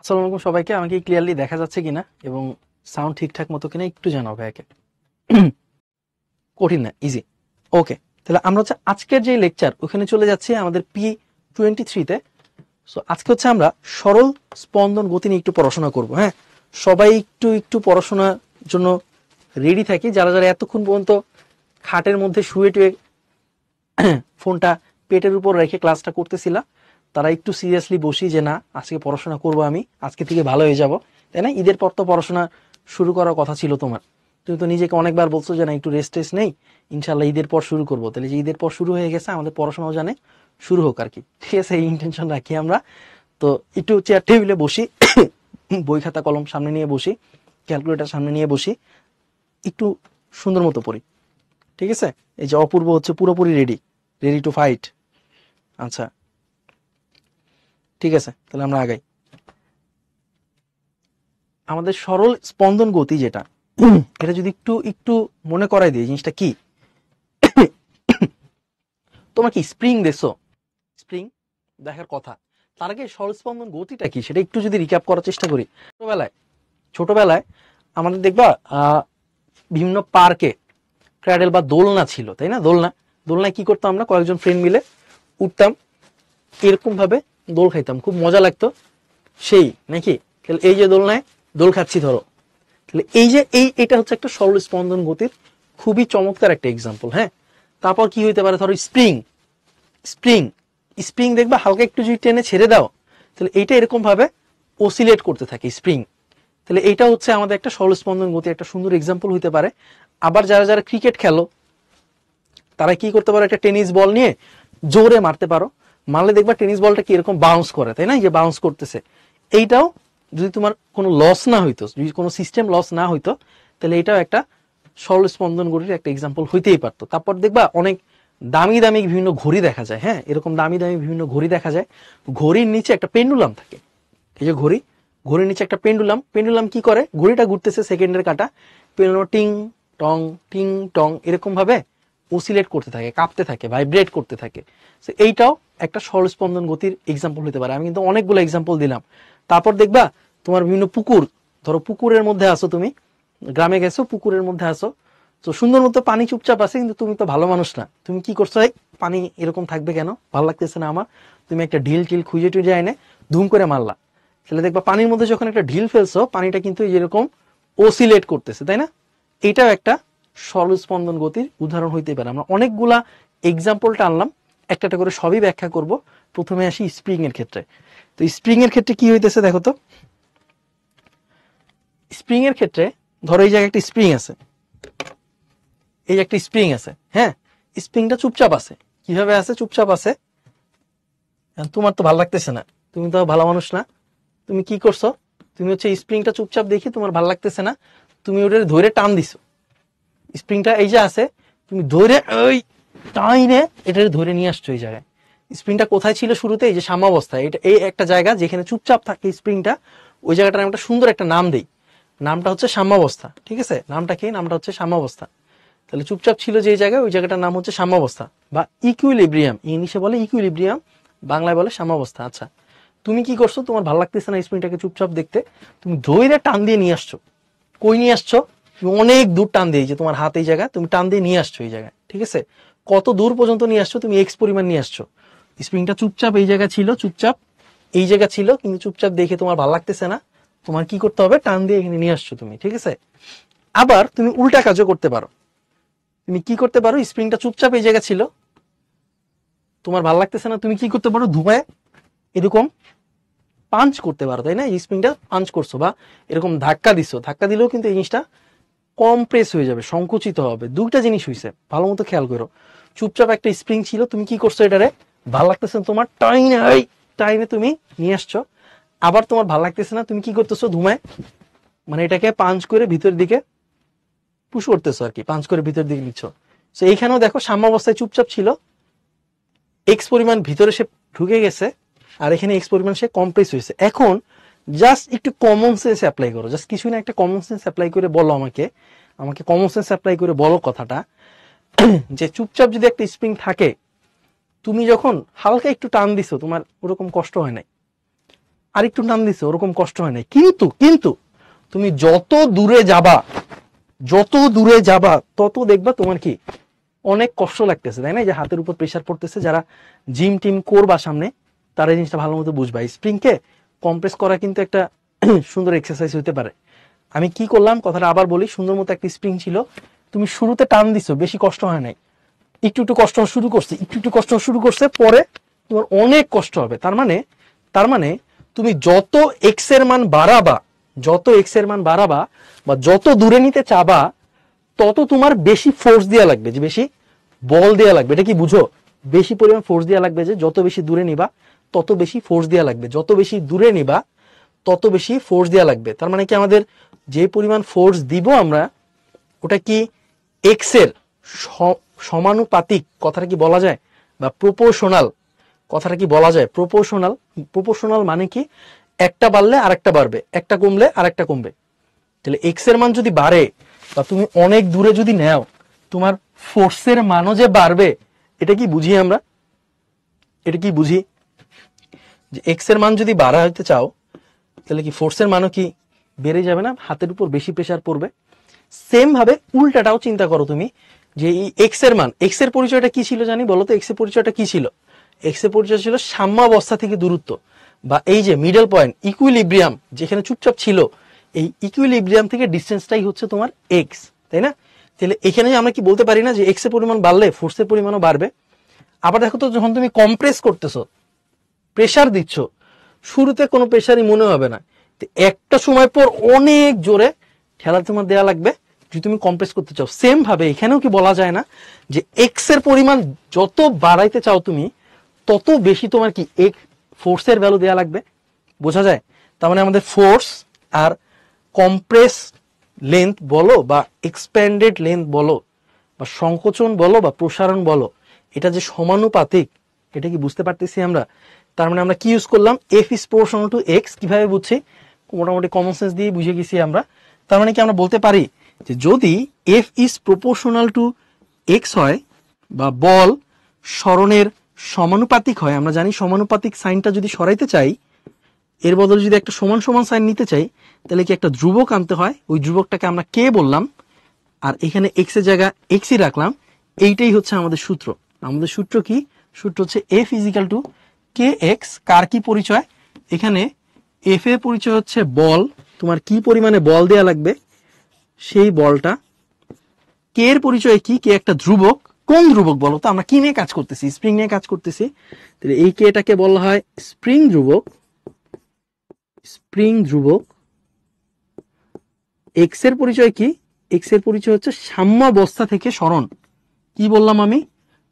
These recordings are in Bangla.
আসসালামু আলাইকুম সবাইকে। আমাকে ক্লিয়ারলি দেখা যাচ্ছে কিনা এবং সাউন্ড ঠিকঠাক মতো কিনা একটু জানাও ভাইয়াকে। কঠিন না, ইজি। ওকে, তাহলে আমরা হচ্ছে আজকের যে লেকচার ওখানে চলে যাচ্ছি আমাদের P23-তে। সো আজকে হচ্ছে আমরা সরল স্পন্দন গতি নিয়ে একটু পড়াশোনা করব। হ্যাঁ, সবাই একটু একটু পড়াশোনার জন্য রেডি থাকি। যারা যারা এতক্ষণ পর্যন্ত খাটের মধ্যে শুয়ে টুয়ে ফোনটা পেটের উপর রেখে ক্লাসটা করতেছিলা, তারা একটু সিরিয়াসলি বসি যে না আজকে পড়াশোনা করব, আমি আজকে থেকে ভালো হয়ে যাব, তাই না? ঈদের পর তো পড়াশোনা শুরু করার কথা ছিল তোমার। তুমি তো নিজেকে অনেকবার বলছো যে না একটু রেস্ট টেস্ট নেই, ইনশাল্লাহ ঈদের পর শুরু করবো। তাহলে যে ঈদের পর শুরু হয়ে গেছে, আমাদের পড়াশোনাও জানে শুরু হোক আর কি, ঠিক আছে? এই ইন্টেনশন রাখি আমরা। তো একটু চেয়ার টেবিলে বসি, বই খাতা কলম সামনে নিয়ে বসি, ক্যালকুলেটার সামনে নিয়ে বসি, একটু সুন্দর মতো পড়ি, ঠিক আছে? এই যে অপূর্ব হচ্ছে পুরোপুরি রেডি, রেডি টু ফাইট। আচ্ছা ঠিক আছে, তাহলে আমরা আগাই। আমাদের সরল স্পন্দন গতি যেটা, এটা যদি একটু একটু মনে করাই দিই জিনিসটা কি। তোমার কি স্প্রিং দেখছো? স্প্রিং দেখার কথা। তার আগে সরল স্পন্দন গতিটা কি সেটা একটু যদি রিক্যাপ করার চেষ্টা করি। ছোটবেলায় আমাদের দেখবা বিভিন্ন পার্কে ক্র্যাডেল বা দোলনা ছিল, তাই না? দোলনায় কি করতাম আমরা? কয়েকজন ফ্রেন্ড মিলে উঠতাম, এরকম ভাবে দোল খাইতাম, খুব মজা লাগতো সেই, নাকি? তাহলে এই যে দোলনায় দোল খাচ্ছি ধরো, তাহলে এই যে এটা হচ্ছে একটা সরল স্পন্দন গতির খুবই চমৎকার একটা এক্সাম্পল। হ্যাঁ, তারপর কি হইতে পারে? ধরো স্প্রিং স্প্রিং স্প্রিং দেখবা হালকা একটু যদি টেনে ছেড়ে দাও, তাহলে এইটা এরকম ভাবে ওসিলেট করতে থাকে স্প্রিং। তাহলে এইটা হচ্ছে আমাদের একটা সরল স্পন্দন গতি একটা সুন্দর এক্সাম্পল হইতে পারে। আবার যারা যারা ক্রিকেট খেলো তারা কি করতে পারো? একটা টেনিস বল নিয়ে জোরে মারতে পারো, মারলে দেখবা টেনিস বলটা কি এরকম বাউন্স করে, তাই না? যে বাউন্স করতেছে, এইটাও যদি তোমার কোনো লস না হইতো, যদি কোনো সিস্টেম লস না হইতো, তাহলে এটাও একটা সরল স্পন্দন গতির একটা এক্সাম্পল হইতেই পারতো। তারপর দেখবা অনেক দামি দামি বিভিন্ন ঘড়ি দেখা যায়। হ্যাঁ, এরকম দামি দামি বিভিন্ন ঘড়ি দেখা যায়, ঘড়ির নিচে একটা পেন্ডুলাম থাকে। এই যে ঘড়ির নিচে একটা পেন্ডুলাম কি করে? ঘড়িটা ঘুরতেছে সেকেন্ডের কাটা, পেন্ডুলাম টিং টং এরকম ভাবে ওসিলেট করতে থাকে, কাঁপতে থাকে, ভাইব্রেট করতে থাকে। এইটাও একটা সরল স্পন্দন গতির এক্সাম্পল হতে পারে। আমি কিন্তু অনেকগুলো এক্সাম্পল দিলাম। তারপর দেখবা তোমার বিভিন্ন পুকুর, ধরো পুকুরের মধ্যে আসো, তুমি গ্রামে গেছো, পুকুরের মধ্যে আসো, তো সুন্দর মতো পানি চুপচাপ আছে, কিন্তু তুমি তো ভালো মানুষ না, তুমি কি করছো? পানি এরকম থাকবে কেন, ভালো লাগতেছে না আমার, তুমি একটা ঢিল টিল খুঁজে টুজে এনে ধুম করে মারলা। তাহলে দেখবা পানির মধ্যে যখন একটা ঢিল ফেলছো, পানিটা কিন্তু যেরকম ওসিলেট করতেছে, তাই না? এটাও একটা সরল স্পন্দন গতির উদাহরণ হইতে পারে। আমরা অনেকগুলা এক্সাম্পলটা আনলাম, একটা একটা করে সবই ব্যাখ্যা করব। প্রথমে আসি স্প্রিং এর ক্ষেত্রে। তো স্প্রিং এর ক্ষেত্রে কি হইতেছে দেখো তো। স্প্রিং এর ক্ষেত্রে ধরো এই জায়গায় একটা স্প্রিং আছে, এই একটা স্প্রিং আছে। হ্যাঁ, স্প্রিংটা চুপচাপ আছে। কিভাবে আছে? চুপচাপ আছে। তোমার তো ভালো লাগতেছে না, তুমি তো ভালো মানুষ না, তুমি কি করছো? তুমি হচ্ছে স্প্রিংটা চুপচাপ দেখি তোমার ভালো লাগতেছে না, তুমি ওটা ধরে টান দিছো। স্প্রিংটা এই যে আছে, তুমি ধরে ওই টাইনে এটা ধরে নিয়ে আসছো এই জায়গায়। স্প্রিংটা কোথায় ছিল শুরুতে? এই যে সাম্যাবস্থায়, এটা এই একটা জায়গা যেখানে চুপচাপ থাকে স্প্রিংটা, ওই জায়গাটার একটা সুন্দর একটা নাম দেই, নামটা হচ্ছে সাম্যাবস্থা। ঠিক আছে, নামটা কি? নামটা হচ্ছে সাম্যাবস্থা। তাহলে চুপচাপ ছিল যে জায়গায়, ওই জায়গাটার নাম হচ্ছে সাম্যাবস্থা বা ইকুইলিব্রিয়াম। ইংলিশে বলে ইকুইলিব্রিয়াম, বাংলায় বলে সাম্যাবস্থা। আচ্ছা, তুমি কি করছো? তোমার ভালো লাগতেছে না স্প্রিংটাকে চুপচাপ দেখতে, তুমি ধৈর্য টান দিয়ে নিয়ে আসছো। কই নিয়ে আসছো? তুমি অনেক দূর টান দিয়ে, যে তোমার হাত এই জায়গায়, তুমি টান দিয়ে নিয়ে আসছো এই জায়গায়। ঠিক আছে, কত দূর পর্যন্ত নিয়ে আসছো? তুমি এক্স পরিমাণ নিয়ে আসছো। স্প্রিংটা চুপচাপ এই জায়গা ছিল, চুপচাপ এই জায়গা ছিল, কিন্তু চুপচাপ দেখে তোমার ভালো লাগতেছে না, তোমার কি করতে হবে? টান দিয়ে এখানে নিয়ে আসছো তুমি। ঠিক আছে, আবার তুমি উল্টা কাজও করতে পারো। তুমি কি করতে পারো? স্প্রিংটা চুপচাপ এই জায়গা ছিল, তোমার ভালো লাগতেছে না, তুমি কি করতে পারো? ধুমায় এরকম পাঞ্চ করতে পারো, তাই না? এই স্প্রিংটা পাঞ্চ করছো বা এরকম ধাক্কা দিছো, ধাক্কা দিলেও কিন্তু এই জিনিসটা কমপ্রেস হয়ে যাবে, সংকুচিত হবে। দুইটা জিনিস হয়েছে, ভালো মতো খেয়াল করো। চুপচাপ একটা স্প্রিং ছিল, তুমি কি করছো? এটারে ভালো লাগতেছে না তোমার, টাইমে তুমি নিয়ে আসছো। আবার তোমার ভালো লাগতেছে না, তুমি কি করতেছো? ধুমায় মানে এটাকে পাঞ্চ করে ভিতরের দিকে পুশ করতেছো আর কি, পাঞ্চ করে ভিতরের দিকে নিচ্ছ। তো এইখানেও দেখো সাম্যাবস্থায় চুপচাপ ছিল, এক্স পরিমাণ ভিতরে সে ঢুকে গেছে, আর এখানে এক্স পরিমাণ সে কমপ্রেস হয়েছে। এখন জাস্ট একটু কমন সেন্স অ্যাপ্লাই করো, জাস্ট কিছু না, একটা কমন সেন্স অ্যাপ্লাই করে বলো আমাকে কমন সেন্স অ্যাপ্লাই করে বলো কথাটা, যে চুপচাপ যদি একটা স্প্রিং থাকে, তুমি যখন হালকা একটু টান দিছো, তোমার ওরকম কষ্ট হয় নাই। আরেকটু টান দিছে, ওরকম কষ্ট হয় নাই। কিন্তু কিন্তু তুমি যত দূরে যাবা তত দেখবা তোমার কি অনেক কষ্ট লাগতেছে, তাই না? যে হাতের উপর প্রেসার পড়তেছে। যারা জিম টিম করবা সামনে, তারা এই জিনিসটা ভালো মতো বুঝবা। স্প্রিং কে কম্প্রেস করা কিন্তু একটা সুন্দর এক্সারসাইজ হতে পারে। আমি কি করলাম কথাটা আবার বলি, সুন্দর মতো একটা স্প্রিং ছিল, তুমি শুরুতে টান দিছো, বেশি কষ্ট হয় নাই, একটু একটু কষ্ট শুরু করছে, একটু কষ্ট শুরু করছে, পরে তোমার অনেক কষ্ট হবে। তার মানে তুমি যত এক্স এর মান বাড়াবা বা যত দূরে নিতে চাবা, তত তোমার বেশি ফোর্স দেওয়া লাগবে, যে বেশি বল দেওয়া লাগবে। এটা কি বুঝো? বেশি পরিমাণ ফোর্স দেওয়া লাগবে, যে যত বেশি দূরে নিবা তত বেশি ফোর্স দেওয়া লাগবে, যত বেশি দূরে নিবা তত বেশি ফোর্স দেওয়া লাগবে। তার মানে কি আমাদের যে পরিমাণ ফোর্স দিব আমরা, ওটা কি এক্স এর সমানুপাতিক, কথাটা কি বলা যায়? বা প্রপোর্শনাল, কথাটা কি বলা যায়? প্রপোর্শনাল মানে কি একটা বাড়লে আরেকটা বাড়বে, একটা কমলে আরেকটা কমবে। তাহলে এক্স এর মান যদি বাড়ে বা তুমি অনেক দূরে যদি নেও, তোমার ফোর্সের মানও যে বাড়বে। এটা কি বুঝি আমরা? এটা কি বুঝি যে এক্স এর মান যদি বাড়াইতে চাও, তাহলে কি ফোর্সের মানও কি বেড়ে যাবে না? হাতের উপর বেশি প্রেসার পড়বে। সেম ভাবে উল্টাটাও চিন্তা করো তুমি, যে এই এক্স এর মান, এক্স এর পরিচয়টা কি ছিল জানি বলো তো? এক্স এর পরিচয়টা কি ছিল? এক্স এর পরিচয় ছিল সাম্যাবস্থা থেকে দূরত্ব, বা এই যে মিডল পয়েন্ট, ইকুইলিব্রিয়াম যেখানে চুপচাপ ছিল, এই ইকুইলিব্রিয়াম থেকে ডিস্টেন্সটাই হচ্ছে তোমার এক্স, তাই না? তাহলে এখানে আমরা কি বলতে পারি না যে এক্স এর পরিমাণ বাড়লে ফোর্সের পরিমাণও বাড়বে? আবার দেখো তো, যখন তুমি কম্প্রেস করতেছো, প্রেসার দিচ্ছ, শুরুতে কোনো প্রেসারই মনে হবে না, একটা সময় পর অনেক জোরে ঠেলা তোমার দেওয়া লাগবে যদি তুমি কম্প্রেস করতে চাও। সেম ভাবে এখানেও কি বলা যায় না যে এক্স এর পরিমাণ যত বাড়াইতে চাও তুমি, তত বেশি তোমার কি ফোর্সের ভ্যালু দেওয়া লাগবে? বোঝা যায়? তার মানে আমাদের ফোর্স আর কম্প্রেস লেন্থ বলো বা এক্সপ্যান্ডেড লেন্থ বলো বা সংকোচন বলো বা প্রসারণ বলো, এটা যে সমানুপাতিক, এটা কি বুঝতে পারতেছি আমরা? তার মানে আমরা কি ইউজ করলাম? F is proportional to x. কিভাবে বুঝছি? মোটামুটি কমন সেন্স দিয়ে বুঝে গেছি আমরা। তার মানে কি আমরা বলতে পারি যে যদি F is proportional to x হয়, বা বল সরণের সমানুপাতিক হয়, আমরা জানি সমানুপাতিক সাইনটা যদি সরাইতে চাই, এর বদলে যদি একটা সমান সমান সাইন নিতে চাই, তাহলে কি একটা ধ্রুবক আনতে হয়। ওই ধ্রুবকটাকে আমরা কে বললাম, আর এখানে এক্স এর জায়গা এক্সই রাখলাম। এইটাই হচ্ছে আমাদের সূত্র। আমাদের সূত্র কি? সূত্র হচ্ছে এফ ইজিক্যাল টু কে এক্স। কার কি পরিচয়? এখানে এফ এর পরিচয় হচ্ছে বল, তোমার কি পরিমাণে বল দেয়া লাগবে সেই বলটা। কে এর পরিচয় কি? কে একটা ধ্রুবক। কোন ধ্রুবক বলো তো? আমরা কি নিয়ে কাজ করতেছি? স্প্রিং নিয়ে কাজ করতেছি। তাহলে এই কে টাকে বলা হয় স্প্রিং ধ্রুবক। স্প্রিং ধ্রুবক। এক্স এর পরিচয় কি? এক্স এর পরিচয় হচ্ছে সাম্যাবস্থা থেকে সরণ। কি বললাম আমি?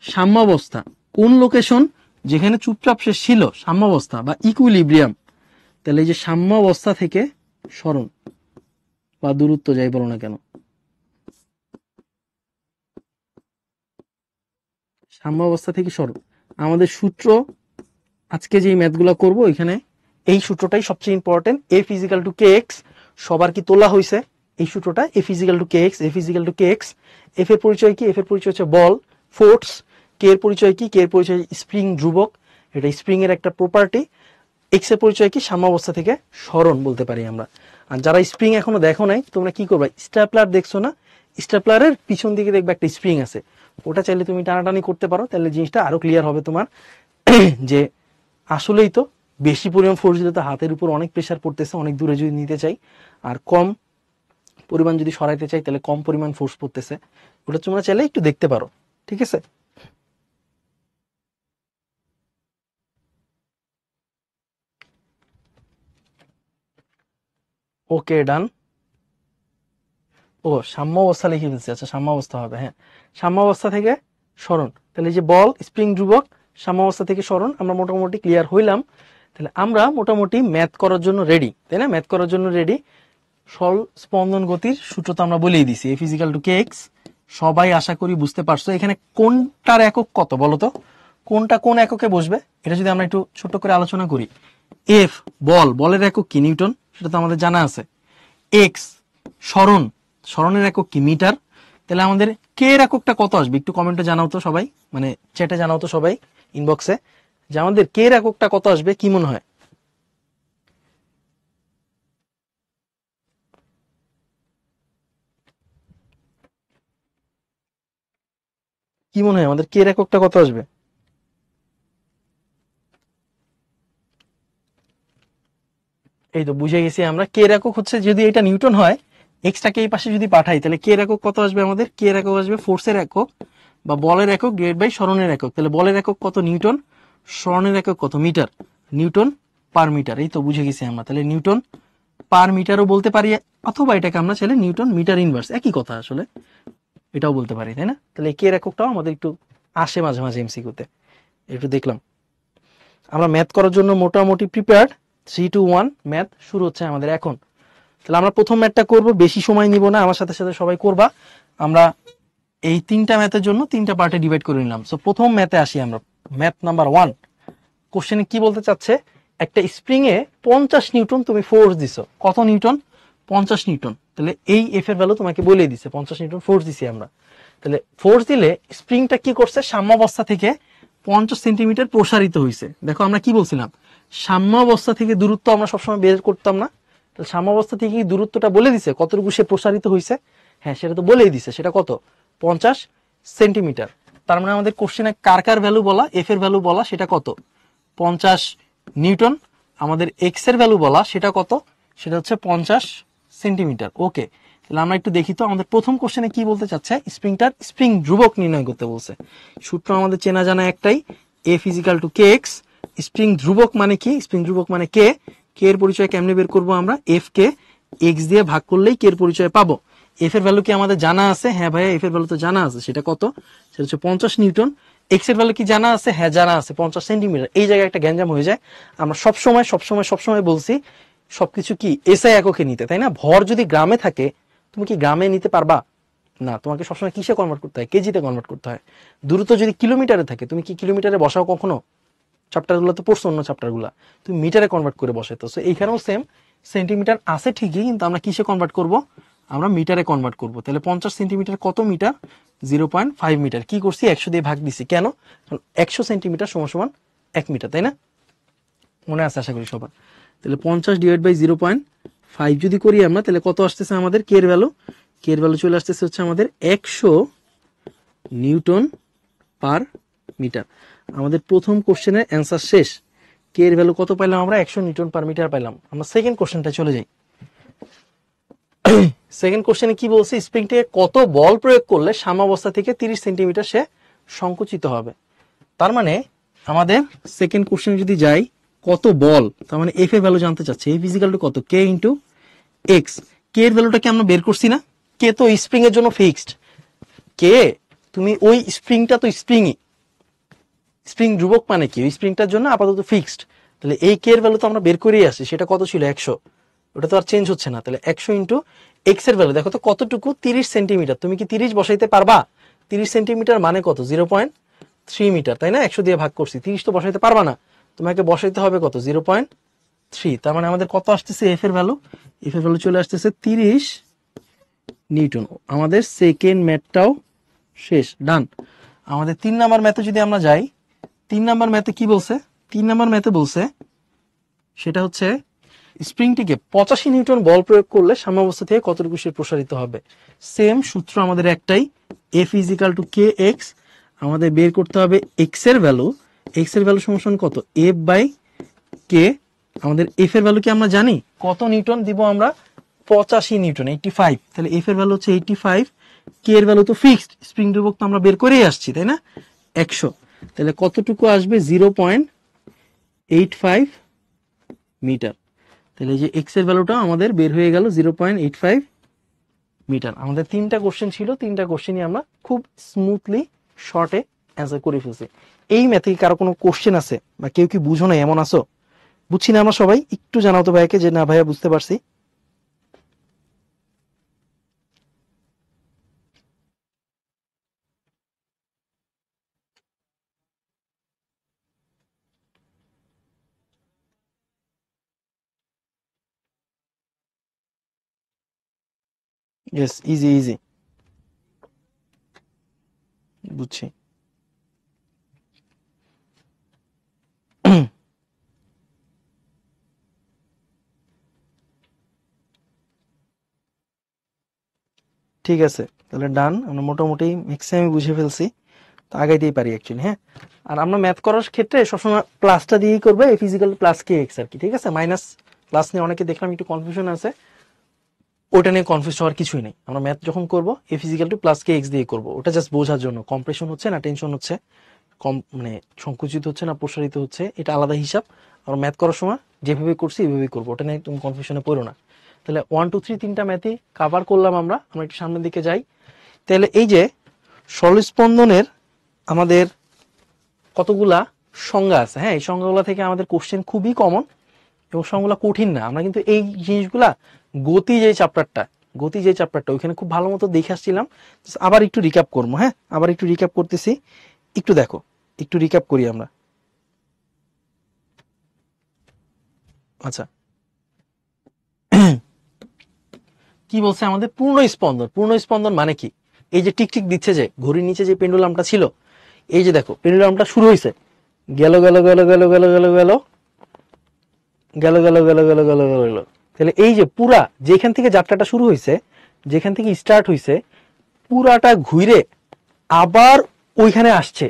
সাম্যাবস্থা। কোন লোকেশন? যেখানে চুপচাপ সে ছিল, সাম্যাবস্থা বা ইকুইলিব্রিয়াম। তাহলে এই যে সাম্যাবস্থা থেকে সরণ বা দূরত্ব, যাই বলো না কেন, সাম্যাবস্থা থেকে সরণ আমাদের সূত্র। আজকে যে ম্যাথগুলো করব, এখানে এই সূত্রটাই সবচেয়ে ইম্পর্টেন্ট। এফ ইজিক্যাল টু কে এক্স। সবার কি তোলা হয়েছে এই সূত্রটা? এফ ইজিক্যাল টু কে এক্স, এফ ইজিক্যাল টু কে এক্স। এফ এর পরিচয় কি? এফ এর পরিচয় হচ্ছে বল, ফোর্স। কে এর পরিচয় কি? কে এর পরিচয় স্প্রিং ধ্রুবক, এটা স্প্রিং এর একটা প্রপার্টি। এক্স এর পরিচয় কি? সাম্যাবস্থা থেকে সরণ বলতে পারি আমরা। আর যারা স্প্রিং এখনো দেখো নাই, তোমরা কি করবে? স্ট্যাপলার দেখছো না? স্ট্যাপলারের পিছন দিকে দেখবে একটা স্প্রিং আছে, ওটা চাইলে তুমি টানাটানি করতে পারো, তাহলে জিনিসটা আরো ক্লিয়ার হবে তোমার যে আসলেই তো বেশি পরিমাণ ফোর্স দিলে তো হাতের উপর অনেক প্রেসার পড়তেছে, অনেক দূরে যদি নিতে চাই, আর কম পরিমাণ যদি সরাইতে চাই তাহলে কম পরিমাণ ফোর্স পড়তেছে। ওটা তোমরা চাইলে একটু দেখতে পারো, ঠিক আছে? ওকে, ডান। ও, সাম্যাবস্থা লিখে ফেলছি। আচ্ছা, সাম্যাবস্থা হবে, হ্যাঁ। সাম্যাবস্থা থেকে সরণ, তাহলে এই যে বল, স্প্রিং ধ্রুবক, সাম্যাবস্থা থেকে সরণ, আমরা মোটামুটি ক্লিয়ার হইলাম। তাহলে আমরা মোটামুটি ম্যাথ করার জন্য রেডি, তাই না? ম্যাথ করার জন্য রেডি। সরল স্পন্দন গতির সূত্র তো আমরা বলেই দিছি, এফ ইজিক্যাল টু কে এক্স। সবাই আশা করি বুঝতে পারছো। এখানে কোনটার একক কত বলো তো? কোনটা কোন এককে বসবে এটা যদি আমরা একটু ছোট করে আলোচনা করি। এফ বল, বলের একক কি? নিউটন, সেটা তো আমাদের জানা আছে। এক্স সরণ, সরণের একক কি? মিটার। তাহলে আমাদের কে এর এককটা কত আসবে? একটু কমেন্টে জানাও তো সবাই, মানে চ্যাটে জানাও তো সবাই, ইনবক্সে, যে আমাদের কে এর এককটা কত আসবে, কি মনে হয়? কি মনে হয় আমাদের কে এর এককটা কত আসবে? এই তো বুঝে গেছি আমরা। কে এর একক হচ্ছে, যদি এটা নিউটন হয়, এক্সটাকে এই পাশে যদি পাঠাই, তাহলে কে এর একক কত আসবে আমাদের? কে এর একক আসবে ফোর্সের একক বা বলের একক ডিভাইড বাই সরণের একক। তাহলে বলের একক কত? নিউটন। সরণের একক কত? মিটার। Newton per metre. এই তো বুঝে গেছি আমরা। তাহলে নিউটন পার মিটারও বলতে পারি, অথবা এটাকে আমরা চাইলে নিউটন মিটার ইনভার্স, একই কথা আসলে, এটাও বলতে পারি, তাই না? তাহলে কে এর এককটাও আমাদের একটু আসে মাঝে মাঝে এমসিকিউতে, একটু দেখলাম। আমরা ম্যাথ করার জন্য মোটামুটি প্রিপেয়ার্ড। 3 to 1 ম্যাথ শুরু হচ্ছে আমাদের এখন। তাহলে আমরা প্রথম ম্যাথটা করব, বেশি সময় নিব না, আমার সাথে সাথে সবাই করবা। আমরা এই 3টা ম্যাথের জন্য 3টা পার্টে ডিভাইড করে নিলাম। সো প্রথম ম্যাথে আসি আমরা। Math number 1। কোশ্চেনে কি বলতে চাচ্ছে? একটা স্প্রিং এ 50 নিউটন তুমি ফোর্স দিছো। কত নিউটন? 50 নিউটন। তাহলে এই এফ এর ভ্যালু তোমাকে বলে দিছে, 50 নিউটন ফোর্স দিছি আমরা। তাহলে ফোর্স দিলে স্প্রিংটা কি করছে? সাম্যাবস্থা থেকে 50 সেন্টিমিটার প্রসারিত হয়েছে। দেখো আমরা কি বলছিলাম, সাম্যাবস্থা থেকে দূরত্ব আমরা সবসময় বের করতাম না? তাহলে সাম্যাবস্থা থেকে কি দূরত্বটা বলে দিছে কতটুকু সে প্রসারিত হয়েছে? হ্যাঁ, সেটা তো বলেই দিছে। সেটা কত? 50 সেন্টিমিটার। তার মানে আমাদের কোশ্চেনে কার কার ভ্যালু বলা, এফ এর ভ্যালু বলা, সেটা কত? 50 নিউটন। আমাদের এক্স এর ভ্যালু বলা, সেটা কত? সেটা হচ্ছে 50 সেন্টিমিটার। ওকে, তাহলে আমরা একটু দেখি তো আমাদের প্রথম কোশ্চেনে কি বলতে চাচ্ছে। স্প্রিংটার স্প্রিং ধ্রুবক নির্ণয় করতে বলছে। সূত্র আমাদের চেনা জানা একটাই, এফ ইজিক্যাল টু কে এক্স। স্প্রিং ধ্রুবক মানে কি? স্প্রিং ধ্রুবক মানে কে। কে এর পরিচয় কেমনে বের করবো আমরা? এফ কে এক্স দিয়ে ভাগ করলেই কে এর পরিচয় পাবো। এফ এর ভ্যালু কি আমাদের জানা আছে? হ্যাঁ ভাইয়া, এফ এর ভ্যালু তো জানা আছে। সেটা কত? সেটা হচ্ছে 50 নিউটন। এক্স এর ভ্যালু কি জানা আছে? হ্যাঁ জানা আছে, 50 সেন্টিমিটার। এই জায়গায় একটা গ্যাঞ্জাম হয়ে যায়। আমরা সবসময় সবসময় সবসময় বলছি সবকিছু কি এসআই এককে নিতে, তাই না? ভর যদি গ্রামে থাকে, তুমি কি গ্রামে নিতে পারবা? না, তোমাকে সবসময় কিসে কনভার্ট করতে হয়? কেজিতে কনভার্ট করতে হয়। দূরত্ব যদি কিলোমিটারে থাকে, তুমি কি কিলোমিটারে বসাও কখনো? চ্যাপ্টারগুলো তো পড়ছো, অন্য চ্যাপ্টারগুলো তুমি মিটারে কনভার্ট করে বসাইতো। সো এইখানেও সেম, সেন্টিমিটার আছে ঠিকই, কিন্তু আমরা কিসে কনভার্ট করব? আমরা মিটারে কনভার্ট করব। তাহলে 50 সেন্টিমিটার কত মিটার? 0.5 মিটার। কি করছি? 100 দিয়ে ভাগ দিছি। কেন? 100 সেন্টিমিটার সমান সমান 1 মিটার, তাই না? মনে আছে আশা করি সবার। তাহলে 50 ডিভাইড বাই 0.5 যদি করি আমরা, তাহলে কত আসতেছে আমাদের কে এর ভ্যালু? কে এর ভ্যালু চলে আসতেছে হচ্ছে আমাদের 100 নিউটন পার মিটার। আমাদের প্রথম কোশ্চেনের অ্যান্সার শেষ। কে এর ভ্যালু কত পাইলাম আমরা? 100 নিউটন পার মিটার পাইলাম। আমরা সেকেন্ড কোশ্চেনটা চলে যাই। সেকেন্ড কোশ্চেনে কি বলছে? স্প্রিংটিকে কত বল প্রয়োগ করলে সাম্যাবস্থা থেকে 30 সেন্টিমিটার সে সংকুচিত হবে। তার মানে আমাদের সেকেন্ড কোশ্চেনে যদি যাই, কত বল, তার মানে এফ এর ভ্যালু জানতে চাচ্ছে। এফ ইজিক্যাল টু কত? কে ইন্টু এক্স। কে এর ভ্যালুটাকে আমরা বের করছি না? কে তো স্প্রিং এর জন্য ফিক্সড। কে, তুমি ওই স্প্রিংটা তো স্প্রিংই, স্প্রিং ধ্রুবক মানে কি? ওই স্প্রিংটার জন্য আপাতত ফিক্সড। তাহলে এই কে এর ভ্যালু তো আমরা বের করেই আসছি। সেটা কত ছিল? 100। ওটা তো আর চেঞ্জ হচ্ছে না। তাহলে 100 ইন্টু এক্স এর ভ্যালু দেখো তো কতটুকু? 30 সেন্টিমিটার। তুমি কি 30 বসাইতে পারবা? 30 সেন্টিমিটার মানে কত? 0.3 মিটার, তাই না? 100 দিয়ে ভাগ করছি। 30 তো বসাইতে পারবা না, তোমাকে বসাইতে হবে কত? 0.3। তার মানে আমাদের কত আসতেছে এফ এর ভ্যালু? এফ এর ভ্যালু চলে আসতেছে 30 নিউটন। আমাদের সেকেন্ড ম্যাথটাও শেষ, ডান। আমাদের 3 নাম্বার ম্যাথে যদি আমরা যাই, 3 নাম্বার ম্যাথে কি বলছে? 3 নাম্বার ম্যাথে বলছে সেটা হচ্ছে স্প্রিংটিকে 85 নিউটন বল প্রয়োগ করলে সাম্যাবস্থা থেকে কতটুকু সে প্রসারিত হবে। সেম সূত্র আমাদের একটাই, এফ ইজিক্যাল টু কে এক্স। আমাদের বের করতে হবে এক্স এর ভ্যালু। এক্স এর ভ্যালু সমান কত? এফ বাই কে। আমাদের এফ এর ভ্যালু কি আমরা জানি? কত নিউটন দিব আমরা? 85 নিউটন, 85। তাহলে এফ এর ভ্যালু হচ্ছে 85। কে এর ভ্যালু তো ফিক্সড, স্প্রিং ধ্রুবক তো আমরা বের করেই আসছি, তাই না? 100। তাহলে কতটুকু আসবে? 0.85 মিটার। তাহলে এই যে এক্স এর ভ্যালুটা আমাদের বের হয়ে গেল 0.85 মিটার। আমাদের 3টা কোশ্চেন ছিল, 3টা কোশ্চেনই আমরা খুব স্মুথলি শর্টে অ্যান্সার করে ফেলছি। এই ম্যাথে কারো কোনো কোশ্চেন আছে বা কেউ কি বুঝো না এমন আসো? বুঝছি না আমরা সবাই, একটু জানাও তো ভাইয়াকে যে না ভাইয়া বুঝতে পারছি। ইয়েস, ইজি ইজি, বুঝছি। ঠিক আছে, তাহলে ডান। আমরা মোটামুটি ম্যাক্সিমাম বুঝে ফেলছি। তো আগাইতেই পারি অ্যাকচুয়ালি। হ্যাঁ, আর আমরা ম্যাথ করার ক্ষেত্রে সবসময় প্লাসটা দিয়েই করবে, a physical plus K x আর কি, ঠিক আছে। মাইনাস প্লাস নিয়ে অনেকে দেখলাম একটু কনফিউশন আছে, ওটা নিয়ে কনফিউজ হওয়ার কিছুই নেই। আমরা ম্যাথ যখন করবো a physical two plus K x দিয়ে করবো, ওটা জাস্ট বোঝার জন্য কম্প্রেশন হচ্ছে না টেনশন হচ্ছে, কম মানে সংকুচিত হচ্ছে না প্রসারিত হচ্ছে, এটা আলাদা হিসাব। আমরা ম্যাথ করার সময় যেভাবে করছি এভাবেই করবো, ওটা নিয়ে তুমি কনফিউশনে পড়ো না। তাহলে 1 2 3 তিনটা ম্যাথই কাভার করলাম আমরা একটু সামনের দিকে যাই। তাহলে এই যে সরল স্পন্দনের আমাদের কতগুলা সংজ্ঞা আছে, হ্যাঁ এই সংজ্ঞাগুলো থেকে আমাদের কোশ্চেন খুবই কমন এবং সংজ্ঞাগুলো কঠিন না। আমরা কিন্তু এই জিনিসগুলা গতি যে চ্যাপ্টারটা ওইখানে খুব ভালো মতো দেখে আসছিলাম, আবার একটু রিক্যাপ করবো। হ্যাঁ, আবার একটু রিক্যাপ করতেছি, একটু দেখো, একটু রিক্যাপ করি আমরা। আচ্ছা, কি বলছে আমাদের পূর্ণ স্পন্দন মানে কি? এই যে টিকটিক দিচ্ছে যে ঘড়ির নিচে যে পেন্ডুলামটা ছিল, এই যে দেখো পেন্ডুলামটা শুরু হয়েছে, গেল গেল গেল গেল গেল গেল গেল গেল গেল গেল গেল গেল গেল। তাহলে এই যে পুরা যেখান থেকে যাত্রাটা শুরু হয়েছে, যেখান থেকে স্টার্ট হয়েছে, পুরাটা ঘুরে আবার ওইখানে আসছে,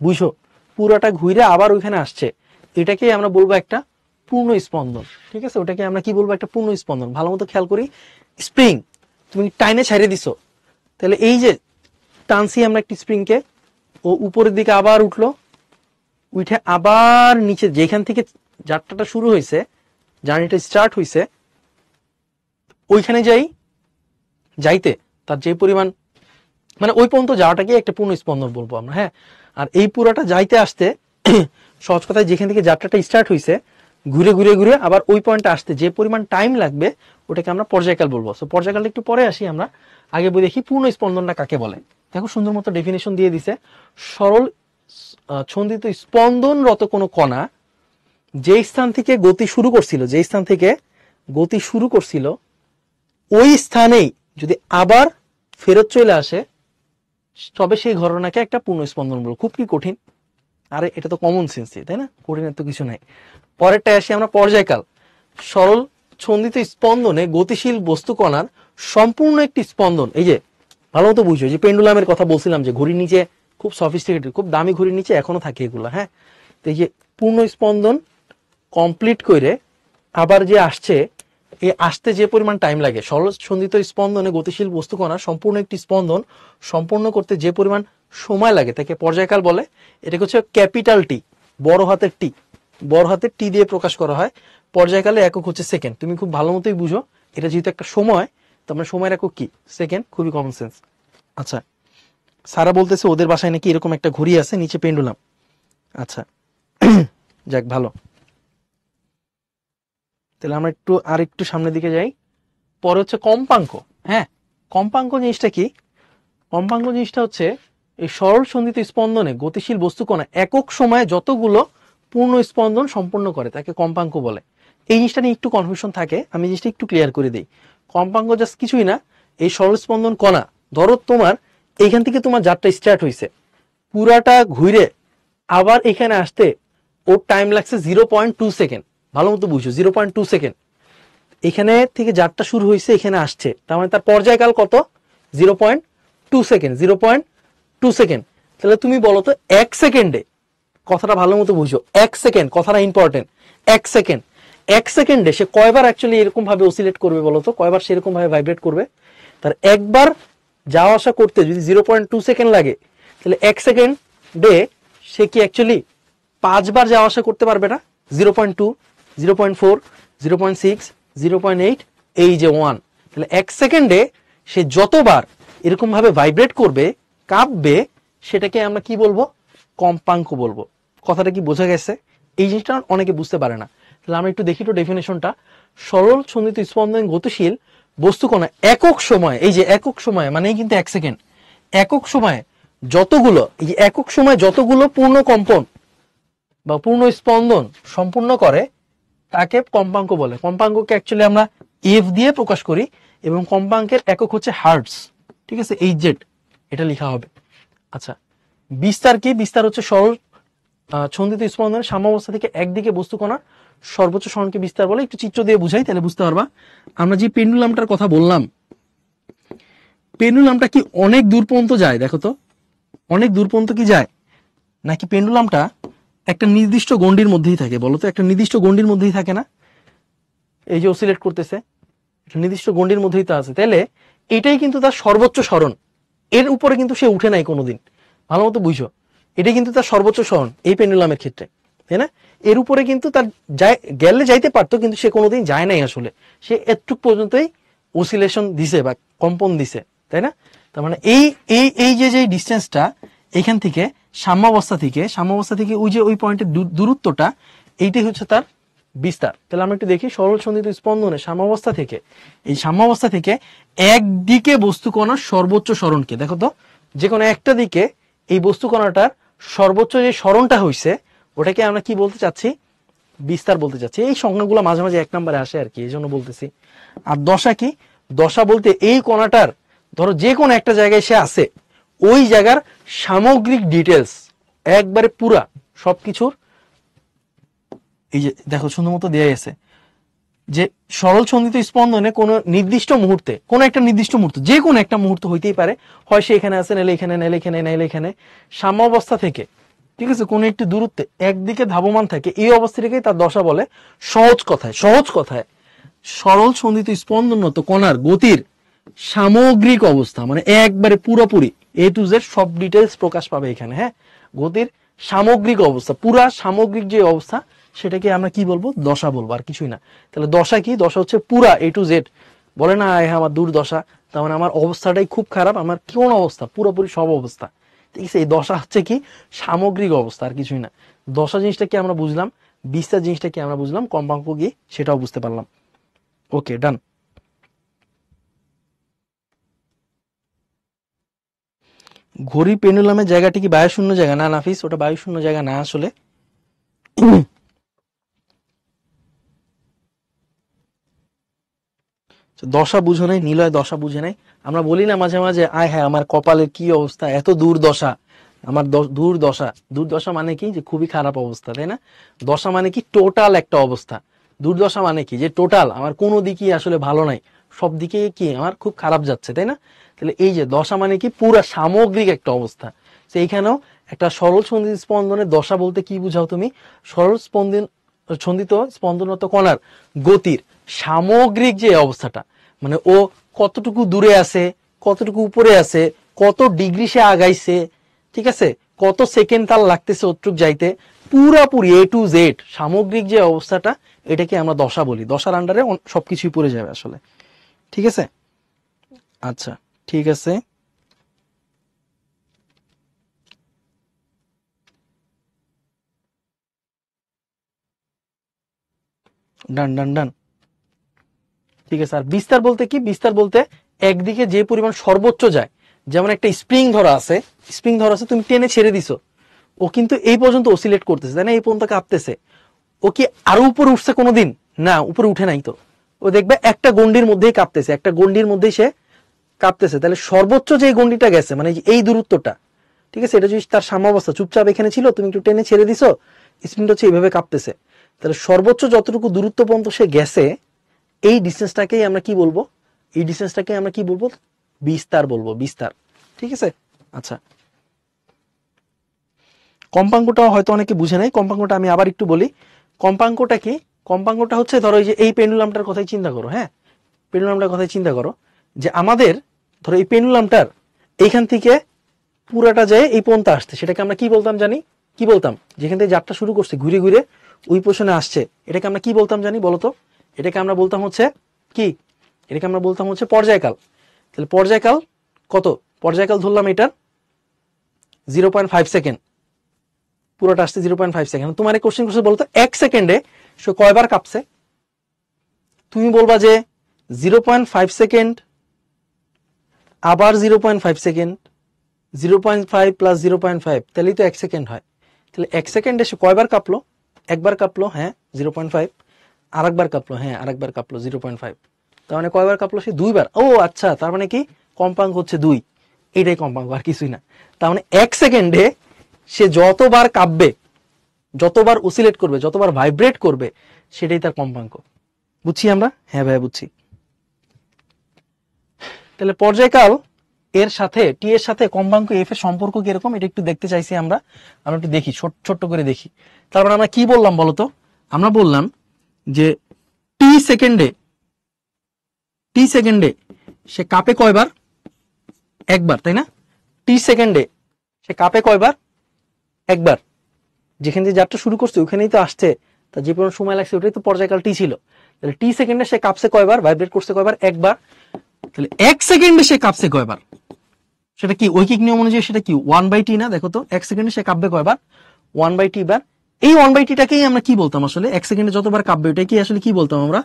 বুঝো, পুরাটা ঘুরে আবার ওইখানে আসছে, এটাকে আমরা বলবো একটা পূর্ণ স্পন্দন, ঠিক আছে। ওটাকে আমরা কি বলবো? একটা পূর্ণ স্পন্দন। ভালো মতো খেয়াল করি, স্প্রিং তুমি টাইনে ছাড়িয়ে দিছো, তাহলে এই যে টানছি আমরা একটি স্প্রিংকে, ও উপরের দিকে আবার উঠলো, উঠে আবার নিচে যেখান থেকে যাত্রাটা শুরু হয়েছে, জার্নিটা স্টার্ট হয়েছে, ওইখানে যাইতে তার যে পরিমাণ মানে ওই পর্যন্ত যাওয়াটাকে একটা পূর্ণ স্পন্দন বলবো আমরা। হ্যাঁ, আর এই পুরাটা যাইতে আসতে সহজ কথায় যেখান থেকে যাত্রাটা স্টার্ট হয়েছে ঘুরে ঘুরে ঘুরে আবার ওই পয়েন্টে আসতে যে পরিমাণ টাইম লাগবে ওটাকে আমরা পর্যায়কাল বলবো। সো পর্যায়কালটা একটু পরে আসি, আমরা আগে বই দেখি পূর্ণ স্পন্দনটা কাকে বলে। দেখো সুন্দর মতো ডেফিনেশন দিয়ে দিছে, সরল ছন্দিত স্পন্দনরত কোনো কণা যে স্থান থেকে গতি শুরু করছিল ওই স্থানেই যদি আবার ফেরত চলে আসে তবে সেই ঘটনাকে একটা পূর্ণ স্পন্দন বলবো। খুব কি কঠিন? আরে এটা তো কমন সেন্সই, তাই না? কঠিনের তো কিছু নাই। পরেরটায় আসি আমরা, পর্যায়কাল। সরল ছন্দিত স্পন্দনে গতিশীল বস্তু কণার সম্পূর্ণ একটি স্পন্দন। এই যে ভালো মতো বুঝো, যে পেন্ডুলামের কথা বলছিলাম যে ঘড়ির নিচে খুব সফিস্টিকেটেড, খুব দামি ঘড়ির নিচে এখনো থাকে এগুলো। হ্যাঁ, তো এই যে পূর্ণ স্পন্দন কমপ্লিট করে আবার যে আসছে, এই আসতে যে পরিমাণ টাইম লাগে, সরল ছন্দিত স্পন্দনে গতিশীল বস্তু কণা সম্পূর্ণ একটি স্পন্দন সম্পূর্ণ করতে যে পরিমাণ সময় লাগে তাকে পর্যায়কাল বলে। এটাকে হচ্ছে ক্যাপিটাল টি, বড় হাতের টি দিয়ে প্রকাশ করা হয়। পর্যায়কালে একক হচ্ছে সেকেন্ড। তুমি খুব ভালো মতোই বুঝো, এটা যেহেতু একটা সময়, তো আমরা সময়ের একক কি? সেকেন্ড। খুবই কমন সেন্স। আচ্ছা, সারা বলতেছে ওদের বাসায় নাকি এরকম একটা ঘড়ি আছে, নিচে পেন্ডুলাম। আচ্ছা যাক, ভালো। তাহলে আমরা একটু সামনের দিকে যাই। পরে হচ্ছে কম্পাঙ্ক। হ্যাঁ, কম্পাঙ্ক জিনিসটা কি? কম্পাঙ্ক জিনিসটা হচ্ছে এই সরল সন্ধিত স্পন্দনে গতিশীল বস্তুকণা একক সময়ে যতগুলো পূর্ণ স্পন্দন সম্পন্ন করে তাকে কম্পাঙ্ক বলে। এই জিনিসটা নিয়ে একটু কনফিউশন থাকে, আমি জিনিসটা একটু ক্লিয়ার করে দিই। কম্পাঙ্ক জাস্ট কিছুই না, এই সরল স্পন্দন কণা, ধরো তোমার এইখান থেকে তোমার যাত্রা স্টার্ট হয়েছে, পুরাটা ঘুরে আবার এখানে আসতে ওর টাইম লাগছে 0.2 সেকেন্ড। ভালো মতো বুঝো, 0.2 সেকেন্ড। এখানে থেকে যাত্রা শুরু হয়েছে, এখানে আসছে, তার মানে তার পর্যায়কাল কত? 0.2 সেকেন্ড। 0.2 সেকেন্ড। তাহলে তুমি বলো তো এক সেকেন্ডে, কথাটা ভালো মতো বুঝো, এক সেকেন্ড, কথাটা ইম্পর্টেন্ট, এক সেকেন্ডে সে কয়বার অ্যাকচুয়ালি এরকম ভাবে অসিলেট করবে বলো তো? কয়বার সেরকম ভাবে ভাইব্রেট করবে? তার একবার যাওয়া আসা করতে যদি 0.2 সেকেন্ড লাগে, তাহলে এক সেকেন্ডে সে কি অ্যাকচুয়ালি 5 বার যাওয়া আসা করতে পারবে না? 0.2, 0.4, 0.6, 0.8, এই যে 1। তাহলে এক সেকেন্ডে সে যতবার এরকম ভাবে ভাইব্রেট করবে, কাঁপবে, সেটাকে আমরা কি বলবো? কম্পাঙ্ক বলবো। কথাটা কি বোঝা গেছে? এই জিনিসটা অনেকে বুঝতে পারে না। তাহলে আমরা একটু দেখি তো ডেফিনেশনটা। সরল ছন্দিত স্পন্দন গতিশীল বস্তুকণা একক সময়, এই যে একক সময় মানেই কিন্তু এক সেকেন্ড, একক সময়ে যতগুলো, এই যে একক সময় যতগুলো পূর্ণ কম্পন বা পূর্ণ স্পন্দন সম্পূর্ণ করে তাকে কম্পাঙ্ক বলে। কম্পাঙ্ককে অ্যাকচুয়ালি আমরা এফ দিয়ে প্রকাশ করি এবং কম্পাঙ্কের একক হচ্ছে হার্টস, ঠিক আছে, এইচজেড এটা লেখা হবে। আচ্ছা, বিস্তার কি? বিস্তার হচ্ছে সরল ছন্দিত স্পন্দনের সাম্যাবস্থা থেকে একদিকে বস্তু কণা সর্বোচ্চ সরণকে বিস্তার বলে। একটু চিত্র দিয়ে বুঝাই তাহলে বুঝতে পারবা। আমরা যে পেন্ডুলামটার কথা বললাম, পেন্ডুলামটা কি অনেক দূর পর্যন্ত যায়? দেখো তো, অনেক দূর পর্যন্ত কি যায়, নাকি পেন্ডুলামটা একটা নির্দিষ্ট গণ্ডির মধ্যেই থাকে? বলতো, একটা নির্দিষ্ট গণ্ডির মধ্যেই থাকে না? এই যে অসিলেট করতেছে, একটা নির্দিষ্ট গণ্ডির মধ্যেই তো আছে, তাহলে এটাই কিন্তু তার সর্বোচ্চ স্মরণ। এর উপরে কিন্তু সে উঠে নাই কোনোদিন, ভালো মতো বুঝো। এটাই কিন্তু তার সর্বোচ্চ স্মরণ এই পেন্ডুলামের ক্ষেত্রে, তাই না? এর উপরে কিন্তু তার গেলে যাইতে পারতো, কিন্তু সে কোনোদিন যায় নাই আসলে। সে এতটুক পর্যন্তই অসিলেশন দিছে বা কম্পন দিছে, তাই না? তার মানে এই এই এই যে যে ডিস্টেন্সটা এখান থেকে সাম্যাবস্থা থেকে ওই যে ওই পয়েন্টের দূরত্বটা, এইটাই হচ্ছে তার বিস্তার। তাহলে আমরা একটু দেখি সরল সন্ধিত স্পন্দনে সাম্যাবস্থা থেকে, এই সাম্যাবস্থা থেকে একদিকে বস্তু কণার সর্বোচ্চ স্মরণকে, দেখো তো, যে কোনো একটা দিকে এই বস্তু কণাটার সর্বোচ্চ যে স্মরণটা হয়েছে, ওটাকে আমরা কি বলতে চাচ্ছি? বিস্তার বলতে চাচ্ছি। এই সংজ্ঞাগুলো মাঝে মাঝে এক নম্বরে আসে আর কি, এই জন্য বলতেছি। আর দশা কি? দশা বলতে এই কণাটার, ধরো যে কোনো একটা জায়গায় সে আছে, ওই জায়গার সামগ্রিক ডিটেলস একবারে পুরা সবকিছুর, এই যে দেখো সুন্দর মতো দেয়া গেছে যে সরল সন্ধিত স্পন্দনে কোনো নির্দিষ্ট মুহূর্তে, কোনো একটা নির্দিষ্ট মুহূর্ত, যে কোনো একটা মুহূর্ত হইতেই পারে, হয় সে এখানে আছে, নাইলে এখানে, নাইলে এখানে, নাইলে এখানে, সাম্যাবস্থা থেকে, ঠিক আছে, কোনো একটি দূরত্বে একদিকে ধাবমান থাকে, এই অবস্থাটাকেই তার দশা বলে। সহজ কথায় সরল সন্ধিত স্পন্দনত কণার গতির সামগ্রিক অবস্থা, মানে একবারে পুরোপুরি এ টু জেড সব ডিটেলস প্রকাশ পাবে এখানে। হ্যাঁ, গতির সামগ্রিক অবস্থা, পুরা সামগ্রিক যে অবস্থা, সেটাকে আমরা কি বলবো? দশা বলবো, আর কিছুই না। তাহলে দশা কি? দশা হচ্ছে পুরা এ টু জেড। বলে না আমার দুর্দশা, তার মানে আমার অবস্থাটাই খুব খারাপ, আমার কোন অবস্থা? পুরোপুরি সব অবস্থা, ঠিক আছে। এই দশা হচ্ছে কি? সামগ্রিক অবস্থা, আর কিছুই না। দশা জিনিসটা কি আমরা বুঝলাম, বিস্তার জিনিসটা কি আমরা বুঝলাম, কম্পাঙ্ক কি সেটাও বুঝতে পারলাম। ওকে, ডান। ঘড়ি পেন্ডুলামের জায়গাটি কি বায়ুশূন্য জায়গা? না নাফিস, ওটা বায়ুশূন্য জায়গা না আসলে। দশা বুঝো নাই, নিলয় দশা বুঝে নাই। আমরা বলি না মাঝে মাঝে, আয় হ্যাঁ আমার কপালের কি অবস্থা, এত দুর্দশা আমার, দুর্দশা। দুর্দশা মানে কি? যে খুবই খারাপ অবস্থা, তাই না? দশা মানে কি? টোটাল একটা অবস্থা। দুর্দশা মানে কি? যে টোটাল আমার কোনো দিকই আসলে ভালো নাই, সব দিকে কি আমার খুব খারাপ যাচ্ছে, তাই না? তাহলে এই যে দশা মানে কি? পুরা সামগ্রিক একটা অবস্থা। এইখানেও একটা সরল সন্ধিত স্পন্দনের দশা বলতে কি বুঝাও তুমি? সরল ছন্দিত স্পন্দনত কণার গতির সামগ্রিক যে অবস্থাটা, মানে ও কতটুকু দূরে আছে, কতটুকু উপরে আছে, কত ডিগ্রি সে আগাইছে, ঠিক আছে, কত সেকেন্ড তার লাগতেছে অতটুক যাইতে, পুরাপুরি এ টু জেড সামগ্রিক যে অবস্থাটা, এটাকে আমরা দশা বলি। দশার আন্ডারে সবকিছুই পড়ে যাবে আসলে, ঠিক আছে। আচ্ছা, ঠিক আছে, ডান ডান ডান, ঠিক আছে। আর বিস্তার বলতে কি? বিস্তার বলতে একদিকে যে পরিমাণ সর্বোচ্চ যায়, যেমন একটা স্প্রিং ধরা আছে, তুমি টেনে ছেড়ে দিছো, ও কিন্তু এই পর্যন্ত অসিলেট করতেছে, তাই না? এই পর্যন্ত কাঁপতেছে। ও কি আরো উপরে উঠছে কোনোদিন? না, উপরে উঠে নাই তো। ও দেখবে একটা গন্ডির মধ্যেই কাঁপতেছে, একটা গন্ডির মধ্যেই সে কাঁপতেছে। তাহলে সর্বোচ্চ যে গন্ডিটা গেছে, মানে এই দূরত্বটা, ঠিক আছে, এটা যদি তার সাম্যাবস্থা, চুপচাপ এখানে ছিল, তুমি একটু টেনে ছেড়ে দিছো, স্প্রিংটা হচ্ছে এইভাবে কাঁপতেছে। তাহলে সর্বোচ্চ যতটুকু দূরত্ব পর্যন্ত সে গেছে, এই ডিস্টেন্সটাকেই আমরা কি বলবো? এই ডিস্টেন্সটাকে আমরা কি বলবো? বিস্তার বলবো, বিস্তার, ঠিক আছে। আচ্ছা, কম্পাঙ্কটা হয়তো অনেকে বুঝে নাই, কম্পাঙ্কটা আমি আবার একটু বলি। কম্পাঙ্কটা কি? কম্পাঙ্কটা হচ্ছে, ধরো এই পেন্ডুলামটার কথাই চিন্তা করো। হ্যাঁ, পেন্ডুলামটার কথাই চিন্তা করো, যে আমাদের ধরো এই পেন্ডুলামটার এইখান থেকে পুরাটা যায় এই পর্যন্ত আসছে, সেটাকে আমরা কি বলতাম জানি? কি বলতাম? যেখান থেকে যাত্রা শুরু করছে, ঘুরে ঘুরে ওই পোষণে আসছে, এটাকে আমরা কি বলতাম জানি বলতো? এটাকে আমরা বলতাম হচ্ছে কি? এটাকে আমরা বলতাম হচ্ছে পর্যায়কাল। তাহলে পর্যায়কাল কত? পর্যায়কাল ধরলাম এটার 0.5 সেকেন্ড, পুরোটা আসছে 0.5 সেকেন্ড। তোমার এই কোশ্চেন করছে বলতো 1 সেকেন্ডে সে কয়বার কাঁপছে? তুমি বলবা যে 0.5 সেকেন্ড, আবার 0.5 সেকেন্ড, 0.5 প্লাস 0.5, তাহলেই তো 1 সেকেন্ড হয়। তাহলে 1 সেকেন্ডে সে কয়বার কাঁপলো? একবার কাঁপলো, হ্যাঁ 0.5, আরেকবার কাঁপলো, হ্যাঁ আরেকবার কাঁপলো 0.5, তার মানে কয়বার কাঁপলো সে? 2 বার। ও আচ্ছা, তার মানে কি? কম্পাঙ্ক হচ্ছে 2, এইটাই কম্পাঙ্ক, আর কিছুই না। তার মানে 1 সেকেন্ডে সে যতবার কাঁপবে, যতবার অসিলেট করবে, যতবার ভাইব্রেট করবে, সেটাই তার কম্পাঙ্ক। বুঝছি আমরা? হ্যাঁ ভাই বুঝছি। তাহলে পর্যায়কাল এর সাথে টি এর সাথে কম্পাঙ্ক এফ এর সম্পর্ক কিরকম এটা একটু দেখতে চাইছি আমরা একটু দেখি ছোট্ট করে দেখি। তারপর আমরা কি বললাম বলতো, আমরা বললাম যে টি সেকেন্ডে সে কাপে কয়বার, একবার, তাই না? টি সেকেন্ডে সে কাপে কয়বার, একবার। যেখানে যে যাত্রা শুরু করছে ওখানেই তো আসছে, তার যে পরিমাণ সময় লাগছে ওটাই তো পর্যায়কাল টি ছিল। তাহলে টি সেকেন্ডে সে কাপসে কয়বার, ভাইব্রেট করছে কয়বার, একবার। তাহলে 1 সেকেন্ডে সে কাপসে কয়বার, সেটা কি ঐকিক নিয়ম অনুযায়ী সেটা কি 1/t না? দেখো তো 1 সেকেন্ডে সে কাঁপবে কয়বার, 1/t বার। এই 1/t টাকেই আমরা কি বলতাম আসলে, 1 সেকেন্ডে যতবার কাঁপবে ওটাকে আসলে কি বলতাম আমরা,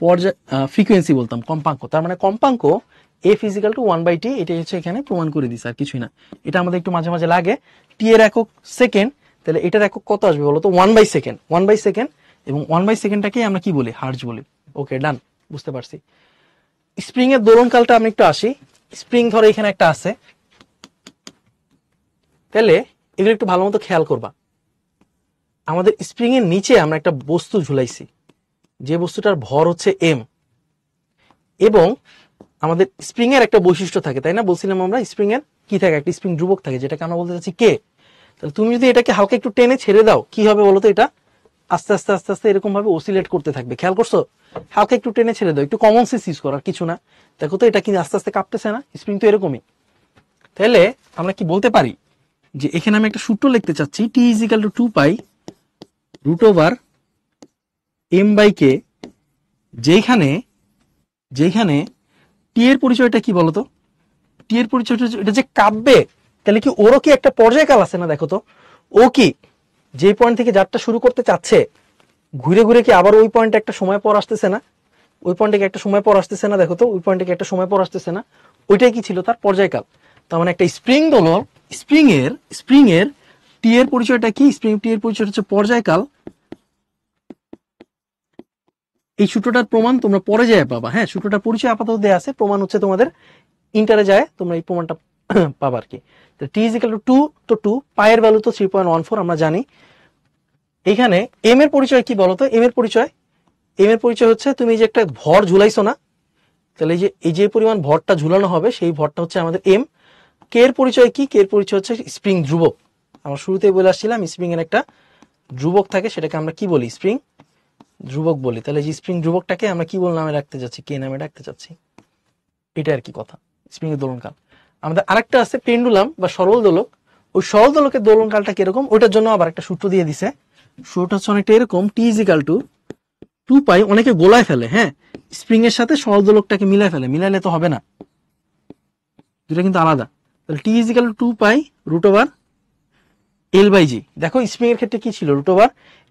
পর্যায় ফ্রিকোয়েন্সি বলতাম, কম্পাঙ্ক। তার মানে কম্পাঙ্ক f = 1/t, এটা হচ্ছে এখানে প্রমাণ করে দিছে, আর কিছুই না। এটা আমাদের একটু মাঝে মাঝে লাগে, টি এর একক সেকেন্ড, তাহলে এটার একক কত আসবে বলতো, 1/সেকেন্ড, 1/সেকেন্ড। এবং 1/সেকেন্ডটাকেই আমরা কি বলি, হার্জ বলি। ওকে, ডান, বুঝতে পারছি। স্প্রিং এর দোলনকালটা আমি একটু আসি। স্প্রিং ধরো এখানে একটা আছে, তাহলে এগুলো একটু ভালো মতো খেয়াল করবা। আমাদের স্প্রিং এর নিচে আমরা একটা বস্তু ঝুলাইছি, যে বস্তুটার ভর হচ্ছে m, এবং আমাদের স্প্রিং এর একটা বৈশিষ্ট্য থাকে, তাই না? বলছিলাম আমরা স্প্রিং এর কি থাকে, একটা স্প্রিং ধ্রুবক থাকে, যেটাকে আমরা বলতে চাচ্ছি কে। তাহলে তুমি যদি এটাকে হালকা একটু টেনে ছেড়ে দাও, কি হবে বলতো, এটা আস্তে আস্তে আস্তে আস্তে এরকম ভাবে অসিলেট করতে থাকবে। খেয়াল করছো? হালকা একটু টেনে ছেড়ে দাও, একটু কমন সেন্স ইউজ করার কিছু না। দেখো তো এটা কি আস্তে আস্তে কাঁপতেছে না? স্প্রিং তো এরকমই। তাহলে আমরা কি বলতে পারি যে এখানে আমি একটা সূত্র লিখতে চাচ্ছি, t = 2π √m/k, যেখানে টি এর পরিচয়টা কি বলতো, টি এর পরিচয়টা এটা যে কাঁপবে, তাহলে কি ওরও কি একটা পর্যায়কাল আছে না? দেখো তো, ও কি যে পয়েন্ট থেকে যাত্রা শুরু করতে চাচ্ছে ঘুরে ঘুরে কি আবার ওই পয়েন্টে একটা সময় পর আসতেছে না? ওই পয়েন্ট থেকে একটা সময় পর আসতেছে না? দেখো তো, ওই পয়েন্ট থেকে একটা সময় পর আসতেছে না? ওইটাই কি ছিল তার পর্যায়কাল। তার মানে একটা স্প্রিং দোলক, স্প্রিং এর টি এর পরিচয়টা কি, স্প্রিং টি এর পরিচয় হচ্ছে পর্যায়কাল। এই সূত্রটার প্রমাণ তোমরা পরে যায় পাবা। হ্যাঁ, সূত্রটার পরিচয় আপাতত দেয়া আছে, প্রমাণ হচ্ছে তোমাদের ইন্টারে যায় তোমরা এই প্রমাণটা পাবা আর কি। টি = 2, তো 2 পায়ের ভ্যালু তো 3.14 আমরা জানি। এখানে এম এর পরিচয় কি বলতো, এম এর পরিচয় হচ্ছে তুমি যে একটা ভর ঝুলাইছো না, তাহলে এই যে পরিমাণ ভরটা ঝুলানো হবে সেই ভরটা হচ্ছে আমাদের এম। কে এর পরিচয় কি, কে এর পরিচয় হচ্ছে স্প্রিং ধ্রুবক। আমরা শুরুতেই বলে আসছিলাম স্প্রিং এর একটা ধ্রুবক থাকে, সেটাকে আমরা কি বলি, স্প্রিং ধ্রুবক বলি। তাহলে যে স্প্রিং ধ্রুবকটাকে আমরা কি বল নামে রাখতে যাচ্ছি, কে নামে রাখতে চাচ্ছি, এটা আর কি কথা। স্প্রিং এর দোলনকাল। আমাদের আরেকটা আছে পেন্ডুলাম বা সরল দোলক। ওই সরল দোলকের দোলনকালটা কিরকম, ওইটার জন্য আবার একটা সূত্র দিয়ে দিছে। সূত্রটা হচ্ছে অনেকটা এরকম, t = 2π, অনেকে গোলায় ফেলে, হ্যাঁ, স্প্রিং এর সাথে সরল দোলকটাকে মিলায় ফেলে, মিলাইলে তো হবে না, দুটা কিন্তু আলাদা। তাহলে t = 2π √L/g। দেখো স্প্রিং এর ক্ষেত্রে কি ছিল,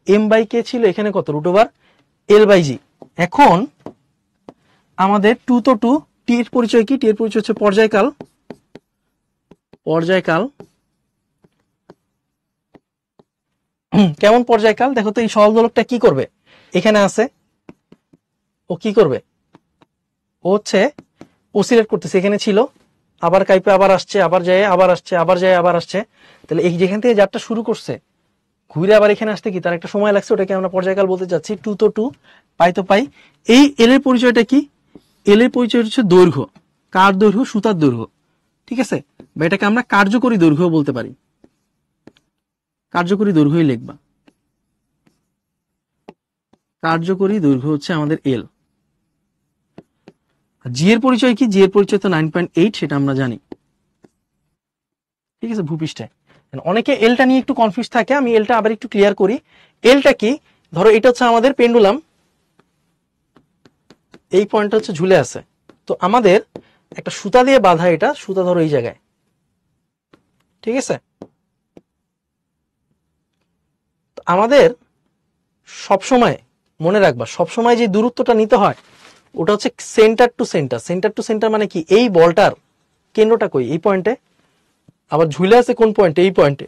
√m/k ছিল, এখানে কত, √L/g। এখন আমাদের 2 তো 2, টি এর পরিচয় কি, টি এর পরিচয় হচ্ছে পর্যায়কাল। কেমন পর্যায়কাল, দেখো তো এই সরল দোলকটা কি করবে, এখানে আছে, ও কি করবে, ও হচ্ছে অসিলেট করতেছে, এখানে ছিল, আবার কাইপে আবার আসছে, আবার যায় আবার আসছে, আবার যায় আবার আসছে। তাহলে এই যেখান থেকে যাত্রা শুরু করছে ঘুরে আবার এখানে আসতে কি তার একটা সময় লাগছে, ওটাকে আমরা পর্যায়কাল বলতে চাচ্ছি। 2 তো 2, পাই তো পাই। এই এল এর পরিচয়টা কি, এল এর পরিচয় হচ্ছে দৈর্ঘ্য, কার দৈর্ঘ্য, সুতার দৈর্ঘ্য, ঠিক আছে? বা এটাকে আমরা কার্যকরী দৈর্ঘ্য বলতে পারি, কার্যকরী দৈর্ঘ্যই লিখবা, কার্যকরী দৈর্ঘ্য হচ্ছে আমাদের এল। জি এর পরিচয় কি, জি এর পরিচয় তো 9.8, সেটা আমরা জানি, ঠিক আছে, ভূপৃষ্ঠে। অনেকে এলটা নিয়ে একটু কনফিউজ থাকে, আমি এলটা আবার একটু ক্লিয়ার করি। এলটা কি, ধরো এটা হচ্ছে আমাদের পেন্ডুলাম, এই পয়েন্টটা হচ্ছে ঝুলে আছে, তো আমাদের একটা সুতা দিয়ে বাঁধা, এটা সুতা ধরো এই জায়গায়, ঠিক আছে? তো আমাদের সবসময় মনে রাখবা, সবসময় যে দূরত্বটা নিতে হয় ওটা হচ্ছে centre to centre. Centre to centre মানে কি, এই বলটার কেন্দ্রটা কই, এই পয়েন্টে, আবার ঝুলে আছে কোন পয়েন্টে, এই পয়েন্টে।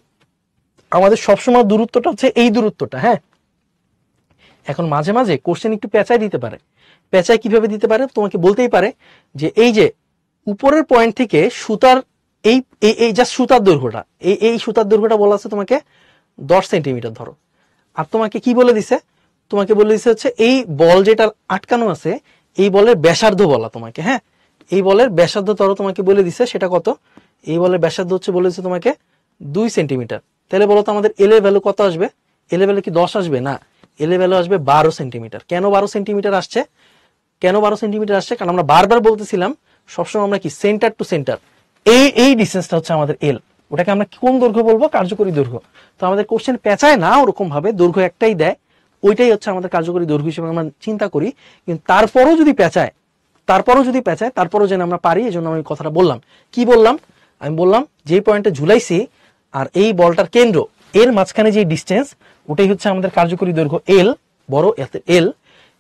আমাদের সবসময় দূরত্বটা হচ্ছে এই দূরত্বটা, হ্যাঁ। এখন মাঝে মাঝে কোশ্চেন একটু পেঁচায় দিতে পারে, পেঁচায় কিভাবে দিতে পারে, তোমাকে বলতেই পারে যে এই যে উপরের পয়েন্ট থেকে সুতার এই এই জাস্ট সুতার দৈর্ঘ্যটা, এই সুতার দৈর্ঘ্যটা বলা আছে তোমাকে 10 সেন্টিমিটার ধরো, আর তোমাকে কি বলে দিছে, তোমাকে বলে দিছে হচ্ছে এই বল যেটা আটকানো আছে এই বলের ব্যাসার্ধ বলা তোমাকে, হ্যাঁ, এই বলের ব্যাসার্ধ ধরো তোমাকে বলে দিছে সেটা কত, এই বলের ব্যাসার্ধ হচ্ছে বলেছে তোমাকে 2 সেন্টিমিটার। তাহলে বলো তো আমাদের এল এর ভ্যালু কত আসবে? এল এর ভ্যালু কি 10 আসবে? না, এল এর ভ্যালু আসবে 12 সেন্টিমিটার। কেন 12 সেন্টিমিটার আসছে? কেন 12 সেন্টিমিটার আসছে? কারণ আমরা বারবার বলতেছিলাম সবসময় আমরা কি সেন্টার টু সেন্টার, এই ডিসটেন্সটা হচ্ছে আমাদের এল। ওটাকে আমরা কোন দৈর্ঘ্য বলবো? কার্যকরী দৈর্ঘ্য। তো আমাদের কোশ্চেন পেঁচায় না ওরকম ভাবে, দৈর্ঘ্য একটাই দেয়, ওইটাই হচ্ছে আমাদের কার্যকরী দৈর্ঘ্য হিসেবে আমরা চিন্তা করি। কিন্তু তারপরও যদি পেঁচায়, তারপরও যেন আমরা পারি, এই জন্য আমি কথাটা বললাম। কি বললাম? আমি বললাম যেই পয়েন্টে ঝুলাইছি আর এই বলটার কেন্দ্র এর মাঝখানে যে ডিস্টেন্স, ওটাই হচ্ছে আমাদের কার্যকরী দৈর্ঘ্য এল, বড় এল।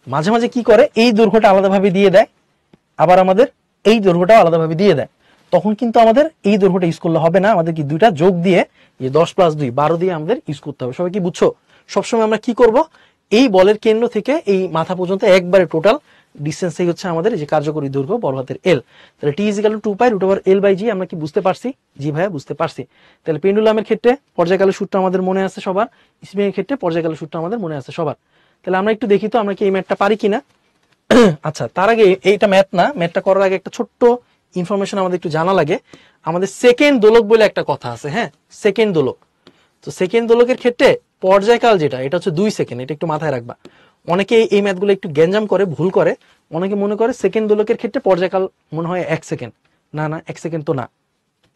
মাঝে মাঝে কি করে, এই দৈর্ঘ্যটা আলাদাভাবে দিয়ে দেয়, আবার আমাদের এই দৈর্ঘ্যটা আলাদাভাবে দিয়ে দেয়। তখন কিন্তু আমাদের এই দৈর্ঘ্যটা ইউজ করলে হবে না, আমাদের কি দুইটা যোগ দিয়ে, যে 10 + 2 12 দিয়ে আমাদের ইউজ করতে হবে। সবাই কি বুঝছো? সবসময় আমরা কি করব, এই বলের কেন্দ্র থেকে এই মাথা পর্যন্ত একবারে টোটাল ডিস্টেন্সই হচ্ছে আমাদের যে কার্যকরী দৈর্ঘ্য বড় হাতের এল। তাহলে টি = 2π√L/g। আমরা কি বুঝতে পারছি? জি ভাইয়া বুঝতে পারছি। তাহলে পেন্ডুলামের ক্ষেত্রে পর্যায়কালের সূত্র আমাদের মনে আছে সবার, স্প্রিং এর ক্ষেত্রে পর্যায়কালের সূত্র আমাদের মনে আছে সবার। তাহলে আমরা একটু দেখি তো আমরা কি এই ম্যাথটা পারি কিনা। আচ্ছা, তার আগে এইটা ম্যাথ না, ম্যাথটা করার আগে একটা ছোট্ট ইনফরমেশন আমাদের একটু জানা লাগে। আমাদের সেকেন্ড দোলক বলে একটা কথা আছে, হ্যাঁ, সেকেন্ড দোলক। তো সেকেন্ড দোলকের ক্ষেত্রে পর্যায়কাল যেটা, এটা হচ্ছে 2 সেকেন্ড। এটা একটু মাথায় রাখবা। অনেকে এই ম্যাথগুলো একটু গ্যাঞ্জাম করে, ভুল করে। অনেকে মনে করে সেকেন্ড দোলকের ক্ষেত্রে পর্যায়কাল মনে হয় 1 সেকেন্ড। না না, 1 সেকেন্ড তো না,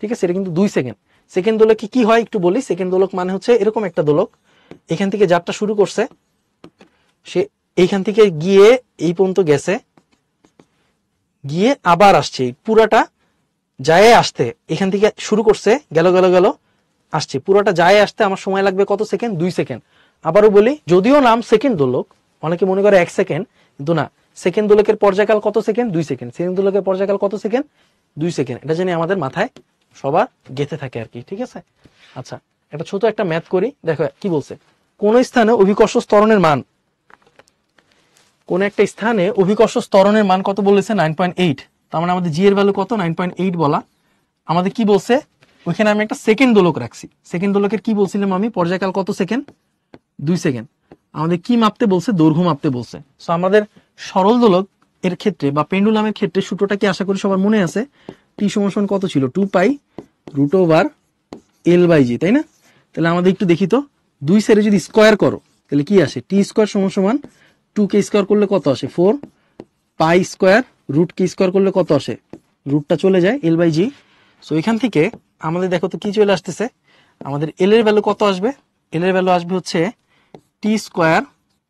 ঠিক আছে, এটা কিন্তু 2 সেকেন্ড। সেকেন্ড দোলকে কি হয় একটু বলি। সেকেন্ড দোলক মানে হচ্ছে এরকম একটা দোলক, এখান থেকে যাত্রা শুরু করছে, সে এইখান থেকে গিয়ে এই পর্যন্ত গেছে, গিয়ে আবার আসছে, পুরাটা যায় আসতে এখান থেকে শুরু করছে, গেল গেল গেল আসছে, পুরোটা যায় আসতে আমার সময় লাগবে কত সেকেন্ড? 2 সেকেন্ড। আবারও বলি, যদিও নাম সেকেন্ড দোলক, অনেকে মনে করে 1 সেকেন্ড, কিন্তু না, সেকেন্ড দোলকের পর্যায়কাল কত সেকেন্ড? 2 সেকেন্ড। সেকেন্ড দোলকের পর্যায়কাল কত সেকেন্ড? 2 সেকেন্ড। এটা জানি আমাদের মাথায় সবার গেঁথে থাকে আর কি, ঠিক আছে। আচ্ছা, একটা ছোট একটা ম্যাথ করি, দেখো কি বলছে। কোন স্থানে অভিকর্ষ ত্বরণের মান, কোন একটা স্থানে অভিকর্ষ ত্বরণের মান কত বলেছে? 9.8। তার মানে আমাদের জি এর ভ্যালু কত? 9.8 বলা। আমাদের কি বলছে, ওইখানে আমি একটা সেকেন্ড দোলক রাখছি। সেকেন্ড দোলকের কি বলছিলাম আমি? পর্যায়কাল কত সেকেন্ড? 2 সেকেন্ড। আমাদের কি মাপতে বলছে? দৈর্ঘ্য মাপতে বলছে। সো আমাদের সরল দোলক এর ক্ষেত্রে বা পেন্ডুলামের ক্ষেত্রে সূত্রটা কি আশা করি সবার মনে আছে? টি সমান কত ছিল? 2π√L/g, তাই না? তাহলে আমাদের একটু দেখি তো, 2 সেরে যদি স্কোয়ার করো তাহলে কি আসে? টি স্কোয়ার সমান 2k স্কোয়ার করলে কত আসে? 4 পাই স্কোয়ার √k স্কোয়ার করলে কত আসে? রুটটা চলে যায় L/g। সো এখান থেকে আমাদের দেখো তো কি চলে আসতেছে, আমাদের এল এর ভ্যালু কত আসবে? এল এর ভ্যালু আসবে হচ্ছে টি স্কোয়ার,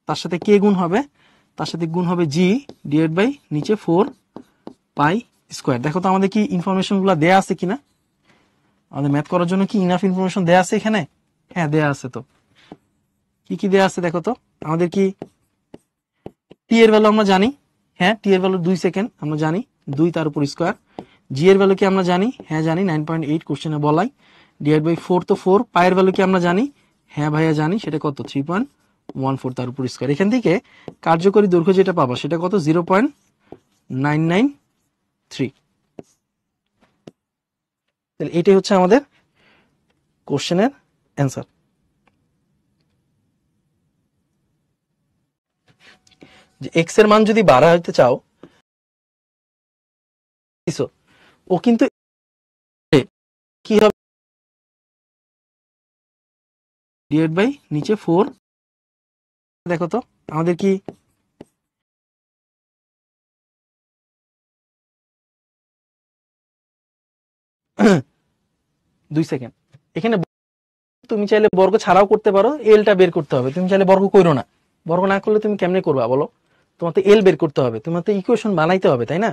তার সাথে কে গুণ হবে, তার সাথে গুণ হবে জি ডিভাইড বাই নিচে 4 পাই স্কোয়ার। দেখো তো আমাদের কি ইনফরমেশন গুলা দেয়া আছে কিনা, আমাদের ম্যাথ করার জন্য কি ইনাফ ইনফরমেশন দেয়া আছে এখানে? হ্যাঁ দেয়া আছে। তো কি কি দেয়া আছে দেখো তো। আমাদের কি টি এর ভ্যালু আমরা জানি, হ্যাঁ টি এর ভ্যালু 2 সেকেন্ড আমরা জানি, 2 তার উপর স্কোয়ার। জি এর ভ্যালু কি আমরা জানি? হ্যাঁ জানি, 9.8 কোশ্চেনে বলাই। ডিভাইড বাই 4 তো 4। পায়ের ভ্যালু কি আমরা জানি? হ্যাঁ ভাইয়া জানি, সেটা কত? 3.14 তার উপর স্কোয়ার। এখান থেকে কার্যকরী দৈর্ঘ্য যেটা পাবা সেটা কত? 0.993। তাহলে এটাই হচ্ছে আমাদের কোশ্চেনের অ্যান্সার। যে এক্স এর মান যদি বাড়াইতে চাও, ও কিন্তু কি হবে? ডিভাইড বাই নিচে 4। দেখো তো আমাদের কি 2 সেকেন্ড। এখানে তুমি চাইলে বর্গ ছাড়াও করতে পারো, এলটা বের করতে হবে। তুমি চাইলে বর্গ করো না, বর্গ না করলে তুমি কেমনে করবা বলো? তোমার তো এল বের করতে হবে, তোমার তো ইকুয়েশন বানাইতে হবে, তাই না?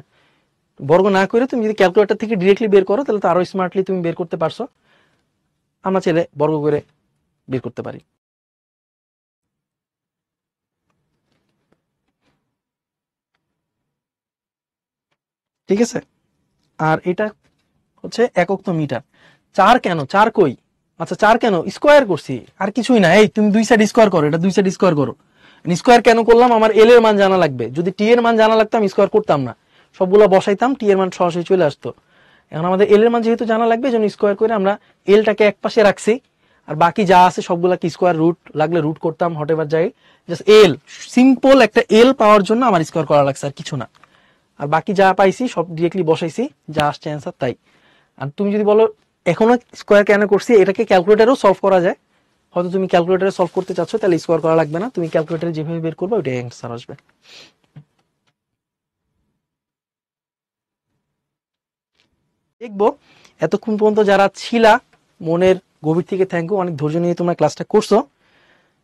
বর্গ না করে তুমি যদি ক্যালকুলেটর থেকে ডিরেক্টলি বের করো তাহলে তো আরো স্মার্টলি তুমি বের করতে পারছো। আমরা চাইলে বর্গ করে বের করতে পারি। ঠিক আছে। আর এটা হচ্ছে একক তো মিটার। 4 কেন? 4 কই? আচ্ছা 4 কেন? স্কোয়ার করছি, আর কিছুই না। এই তুমি 2 সাইড স্কোয়ার করো, এটা 2 সাইড স্কোয়ার করো। স্কোয়ার কেন করলাম? আমার এল এর মান জানা লাগবে। যদি টি এর মান জানা লাগতো আমি স্কোয়ার করতাম না, সবগুলো বসাইতাম, টি এর মান সরাসরি চলে আসতো। এখন আমাদের এল এর মান যেহেতু জানা লাগবে, যেন স্কোয়ার করে আমরা এলটাকে এক পাশে রাখছি, আর বাকি যা আছে সবগুলা কি স্কোয়ার রুট লাগলে রুট করতাম, হট এভার যাই। জাস্ট এল, সিম্পল একটা এল পাওয়ার জন্য আমার স্কোয়ার করা লাগছে, আর কিছু না। আর বাকি যা পাইছি সব ডিরেক্টলি বসাইছি, যা আসছে অ্যান্সার তাই। আর তুমি যদি বলো এখনো স্কোয়ার কেন করছি, এটাকে ক্যালকুলেটারেও সলভ করা যায়। হয়তো তুমি ক্যালকুলেটারে সলভ করতে চাচ্ছ, তাহলে স্কোয়ার করা লাগবে না, তুমি ক্যালকুলেটারে যেভাবে বের করবে ওইটাই অ্যান্সার আসবে। দেখবো এতক্ষণ পর্যন্ত যারা ছিলা, মনের গভীর থেকে থ্যাংক ইউ, অনেক ধৈর্য নিয়ে তোমরা ক্লাসটা করছো।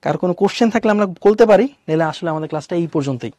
কার কোনো কোশ্চেন থাকলে আমরা বলতে পারি, নাহলে আসলে আমাদের ক্লাসটা এই পর্যন্তই।